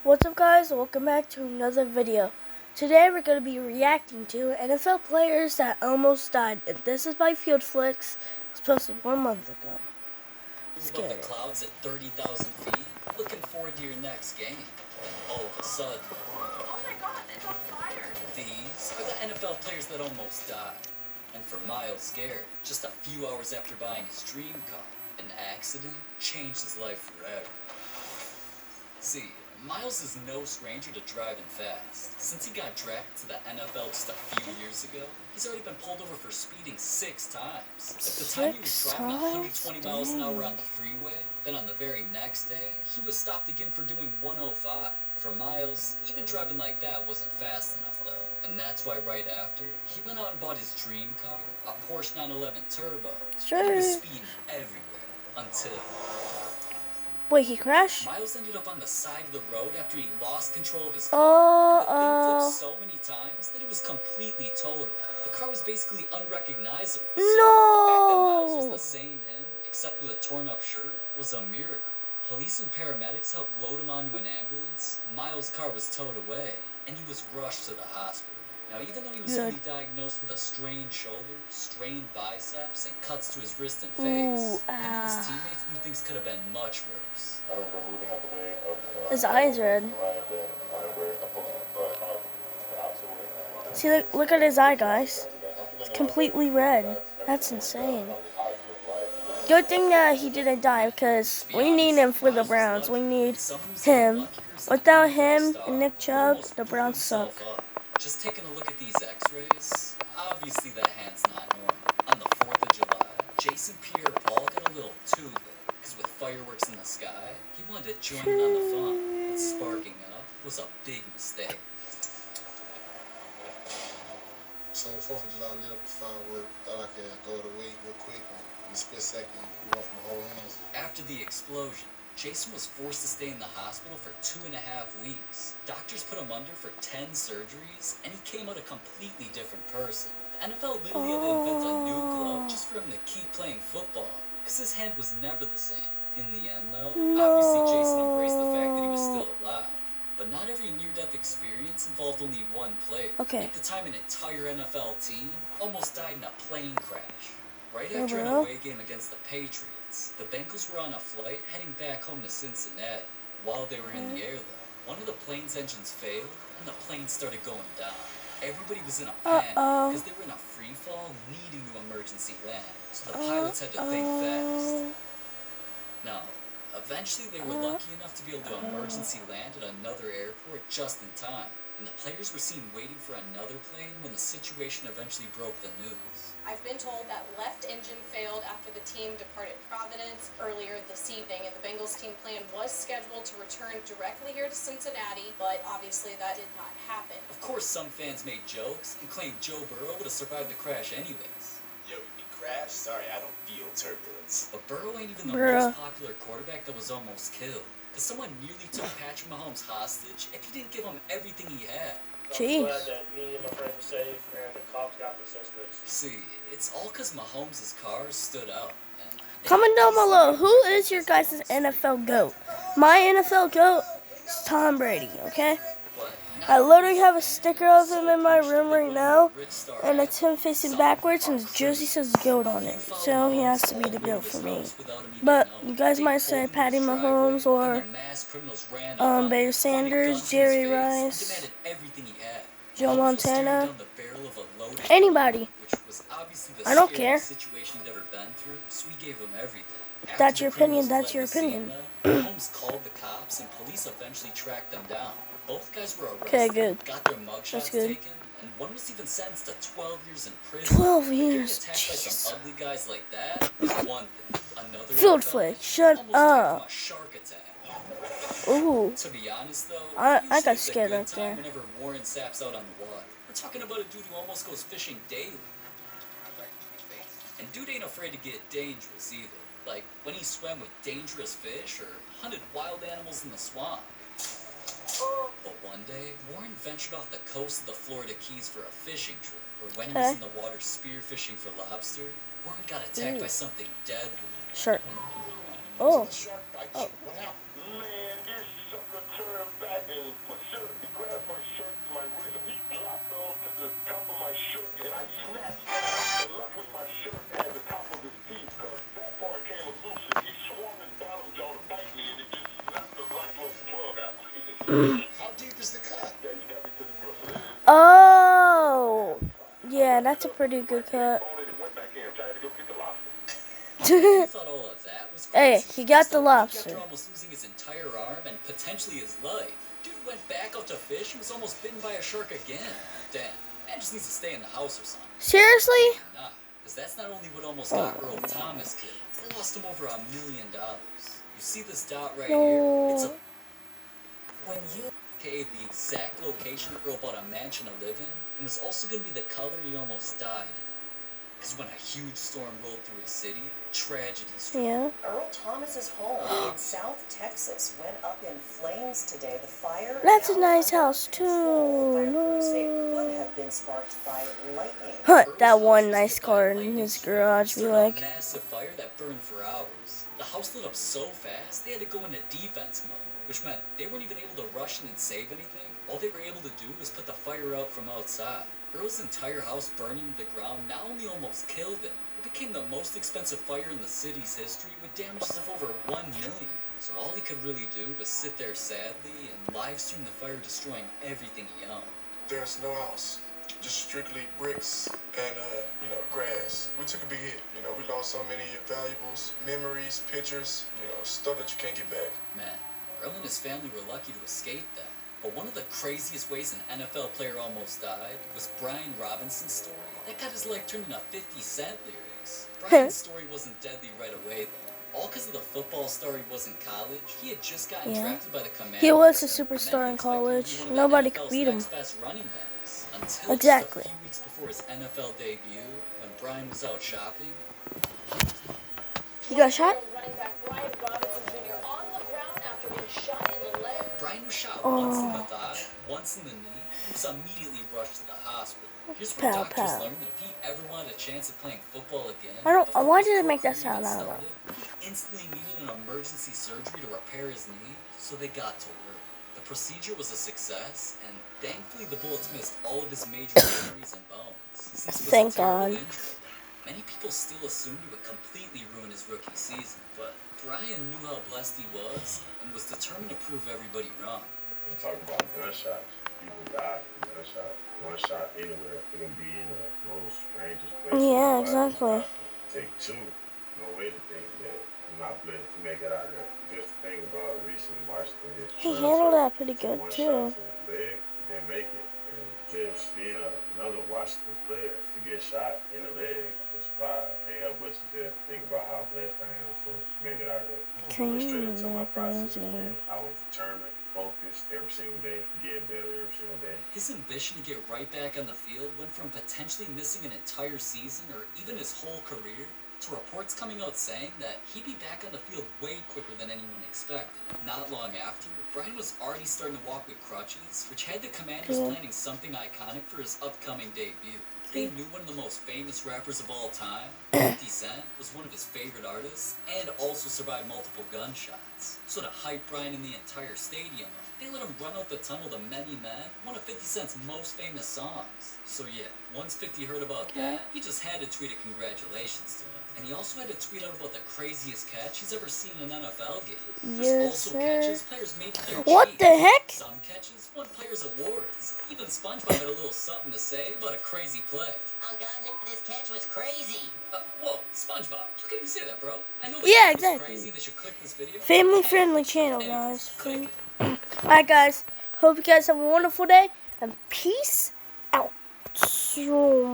What's up, guys? Welcome back to another video. Today we're going to be reacting to NFL players that almost died. And this is by Field Flix. It was posted 1 month ago. Above the clouds at 30,000 feet, looking forward to your next game. And all of a sudden, oh my God, it's on fire! These are the NFL players that almost died. And for Miles Garrett, just a few hours after buying his dream car, an accident changed his life forever. See, Miles is no stranger to driving fast. Since he got drafted to the NFL just a few years ago, he's already been pulled over for speeding 6 times. At the time he was driving 120 miles an hour on the freeway, then on the very next day, he was stopped again for doing 105. For Miles, even driving like that wasn't fast enough though. And that's why right after, he went out and bought his dream car, a Porsche 911 Turbo. And he was speeding everywhere, until... Wait, he crashed? Miles ended up on the side of the road after he lost control of his car. The thing flipped so many times that it was completely total. The car was basically unrecognizable. No! So the fact that Miles was the same him, except with a torn up shirt, was a miracle. Police and paramedics helped load him onto an ambulance. Miles' car was towed away, and he was rushed to the hospital. Now, even though he was only diagnosed with a strained shoulder, strained biceps, and cuts to his wrist and face, many of his teammates knew things could have been much worse. His eyes red. See, look at his eye, guys. It's completely red. That's insane. Good thing that he didn't die, because we need him for the Browns. We need him. Without him and Nick Chubb, the Browns suck. Just taking a look at these x-rays, obviously that hand's not normal. On the 4th of July, Jason Pierre-Paul got a little too lit, because with fireworks in the sky, he wanted to join in on the fun, but sparking up was a big mistake. So 4th of July lit up with fireworks, thought I could throw it away real quick, and in a split second, it off my whole hands. After the explosion, Jason was forced to stay in the hospital for 2.5 weeks. Doctors put him under for 10 surgeries, and he came out a completely different person. The NFL literally had to invent a new glove just for him to keep playing football, because his hand was never the same. In the end, though, obviously Jason embraced the fact that he was still alive. But not every near-death experience involved only one player. At the time, an entire NFL team almost died in a plane crash. Right after an away game against the Patriots, the Bengals were on a flight heading back home to Cincinnati. While they were in the air, though, one of the plane's engines failed, and the plane started going down. Everybody was in a panic, because they were in a free fall needing to emergency land, so the pilots had to think fast. Now, eventually they were lucky enough to be able to emergency land at another airport just in time. And the players were seen waiting for another plane when the situation eventually broke the news. I've been told that left engine failed after the team departed Providence earlier this evening, and the Bengals team plan was scheduled to return directly here to Cincinnati, but obviously that did not happen. Of course, some fans made jokes and claimed Joe Burrow would have survived the crash anyways. Yo, you crashed? Sorry, I don't feel turbulence. But Burrow ain't even the most popular quarterback that was almost killed. Because someone nearly took Patrick Mahomes hostage if he didn't give him everything he had. Jeez. I'm glad that me and my friends were safe and the cops got the suspects. See, it's all because Mahomes' car stood out. Comment down below, who is your guys' NFL GOAT? My NFL GOAT is Tom Brady, okay? I literally have a sticker of him in my room right now, and it's him facing backwards, and his jersey says GOAT on it, so he has to be the GOAT for me. But you guys might say Patty Mahomes, or Barry Sanders, Jerry Rice, Joe Montana, anybody. I don't care. That's your opinion, that's your opinion. Mahomes called the cops, and police eventually tracked them down. Both guys were arrested, okay, good. Got their mugshots taken, and one was even sentenced to 12 years in prison. 12 years? Getting attacked by some ugly guys like that is one thing. Another Field Flix, shut up. A shark attack. Ooh. To be honest, though, I got scared right there. Whenever Warren Sapp's out on the water. We're talking about a dude who almost goes fishing daily. And dude ain't afraid to get dangerous either. Like when he swam with dangerous fish or hunted wild animals in the swamp. But one day, Warren ventured off the coast of the Florida Keys for a fishing trip, where when he was in the water spearfishing for lobster, Warren got attacked by something deadly. Sure. Oh. Man, this sucker turned back and How deep is the cut? Oh, yeah, that's a pretty good cut. You thought all of that was Hey, crazy? he got Just the a week lobster. After almost losing his entire arm and potentially his life, dude went back out to fish and was almost bitten by a shark again. Damn, man just needs to stay in the house or something. Seriously? Nah, because that's not only what almost got Earl Thomas killed. It lost him over $1 million. You see this dot right here? It's a When you okay, the exact location Earl bought a mansion to live in, and was also going to be the color he almost died in. Because when a huge storm rolled through his city, tragedy struck. Yeah. Earl Thomas's home in South Texas went up in flames today. The fire That's a now nice under house, control. too. Fire crews say it No. could have been sparked by lightning. Huh, Earl's that house one was nice hit by car a in lightning his strike, garage be starting a like. massive fire that burned for hours. The house lit up so fast they had to go into defense mode, which meant they weren't even able to rush in and save anything. All they were able to do was put the fire out from outside. Earl's entire house burning to the ground not only almost killed him, it became the most expensive fire in the city's history with damages of over $1 million. So all he could really do was sit there sadly and live stream the fire destroying everything he owned. There's no house, just strictly bricks and grass. We took a big hit. We lost so many valuables, memories, pictures, stuff that you can't get back. Man, Earl and his family were lucky to escape that. But one of the craziest ways an NFL player almost died was Brian Robinson's story. That got his life turned into 50 Cent lyrics. Brian's story wasn't deadly right away though. All because of the football star he was in college. He had just gotten drafted by the Commanders. He was a and superstar in many expected him to be college. one of the Nobody NFL's could beat him. next best running backs. Until Exactly. just a few weeks before his NFL debut, when Brian was out shopping. He got shot? Running back Brian Robinson Jr. on the ground after being shot in the leg. Brian was shot once in the thigh, once in the knee, and was immediately rushed to the hospital. Here's where Pow, doctors pow. learned that if he ever wanted a chance at playing football again, Why did it make that sound? I don't know. He instantly needed an emergency surgery to repair his knee, so they got to work. The procedure was a success, and thankfully the bullets missed all of his major arteries and bones. Since it was Thank a terrible God. injury. Many people still assumed he would completely ruin his rookie season, but Brian knew how blessed he was and was determined to prove everybody wrong. We talk about gunshots. People die from gunshots. One shot anywhere. It can be in the most strangest place. Yeah, exactly. Take two. No way to think that I'm not blessed to make it out of there. Just think about recently Washington. He handled that pretty good one too. shot to the leg, didn't make it. And just being another Washington player to get shot in the leg was bad. Can't help but to just think about how blessed I am to make it out of there. Went straight into my process. And I was determined, focused every single day, getting better every single day. His ambition to get right back on the field went from potentially missing an entire season or even his whole career to reports coming out saying that he'd be back on the field way quicker than anyone expected. Not long after, Brian was already starting to walk with crutches, which had the Commanders planning something iconic for his upcoming debut. They knew one of the most famous rappers of all time, 50 Cent, was one of his favorite artists, and also survived multiple gunshots. So to hype Brian in the entire stadium up, they let him run out the tunnel to Many Men, one of 50 Cent's most famous songs. So yeah, once 50 heard about that, he just had to tweet a congratulations to him. And he also had to tweet out about the craziest catch he's ever seen in an NFL game. There's also catches players made with their What cheeks. the heck? Some catches won players awards. Even SpongeBob had a little something to say about a crazy play. Oh God, this catch was crazy. Whoa, SpongeBob, how can you say that, bro? I know Yeah, that was exactly. crazy. They should click this video. Family friendly channel, Anyways, guys. click it. Alright, guys. Hope you guys have a wonderful day and peace out.